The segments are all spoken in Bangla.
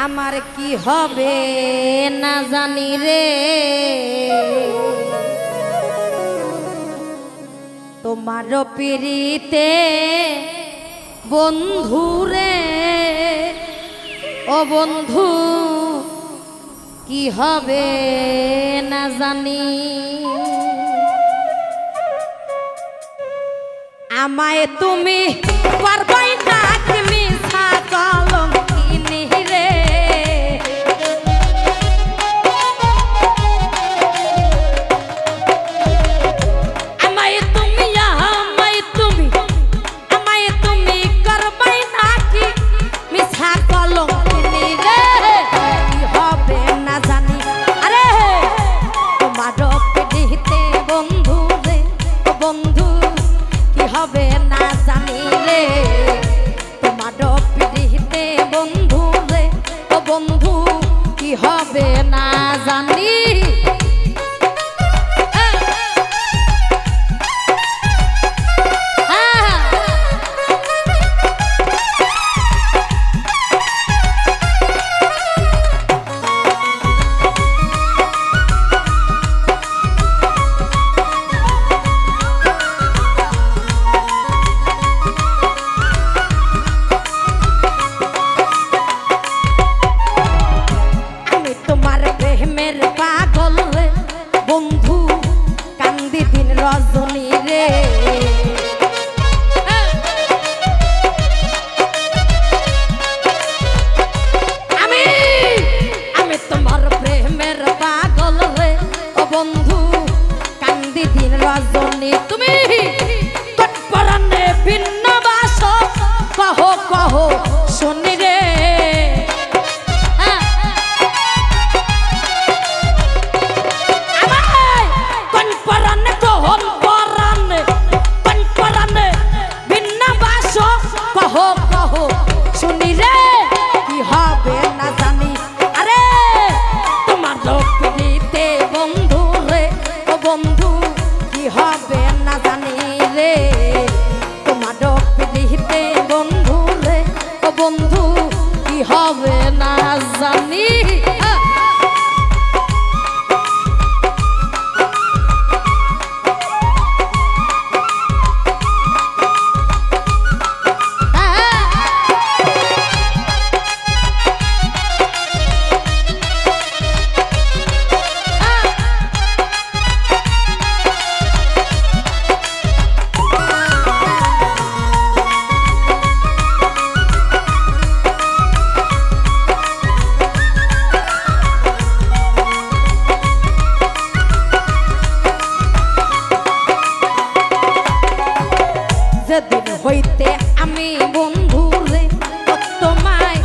আমার কি হবে না জানি রে, তোমার পিরিতে বন্ধু রে, ও বন্ধু কি হবে না জানি। আমায় তুমি পারবাই না কি মিছা কলঙ্কিনী রে, আমায় তুমি করবাই না কি মিছা কলঙ্কিনী রে, কি হবে না জানি। আরে তোমার পিঠিতে বন্ধু রে, ও বন্ধু কি হবে না জানি রে, তোমার পিঠিতে বন্ধু রে, ও বন্ধু কি হবে না জানি। তোমার প্রেমের পাগল রে বন্ধু, কান্দি দিন রজনী রে, আমি তোমার প্রেমের পাগল রে, ও বন্ধু কান্দি দিন রজনী। তুমি পরাণে ভিন্ন বাস, কহ কহ শুনি রে, শুনি রে কি হবে না জানি। আরে তোমার পিঠিতে বন্ধু রে, ও বন্ধু কি হবে না জানি রে, তোমার পিঠিতে বন্ধু রে, ও বন্ধু কি হবে না জানি। যেদিন হইতে আমি বন্ধু রে, তোমায়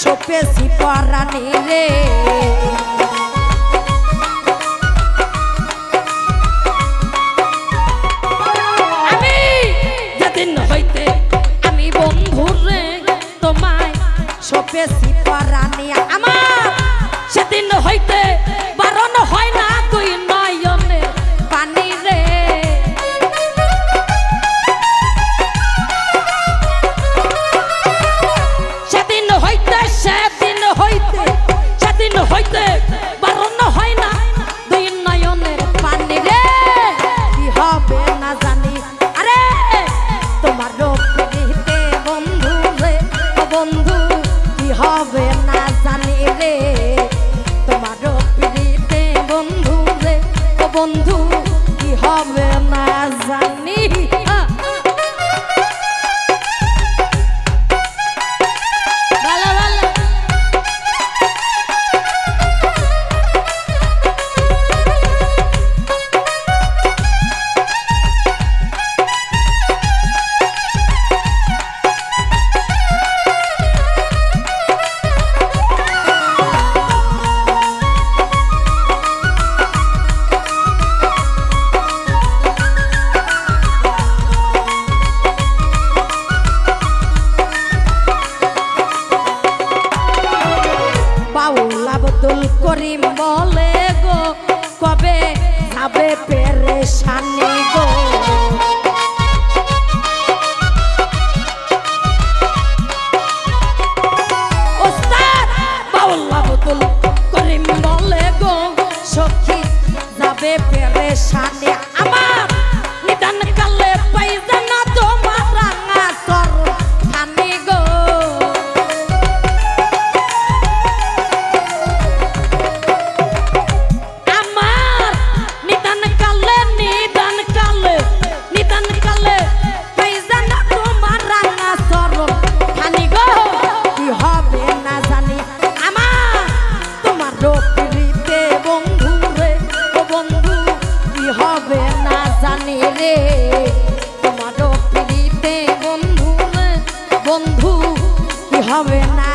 সপেছি পরাণী রে, আমি যেদিন হইতে আমি বন্ধু রে, তোমায় সপেছি পরাণী, আমার সেদিন হইতে বারণ হয় না তুই নয়নে পানি রে, সেদিন হইতে বারণ হয় না দুই নয়নের পানি রে, কি হবে না জানি। আরে তোমার পিঠিতে বন্ধু রে, ও বন্ধু কি হবে না জানি রে, তোমার পিঠিতে বন্ধু রে, ও বন্ধু কি হবে না জানি। বন্ধু কি হবে না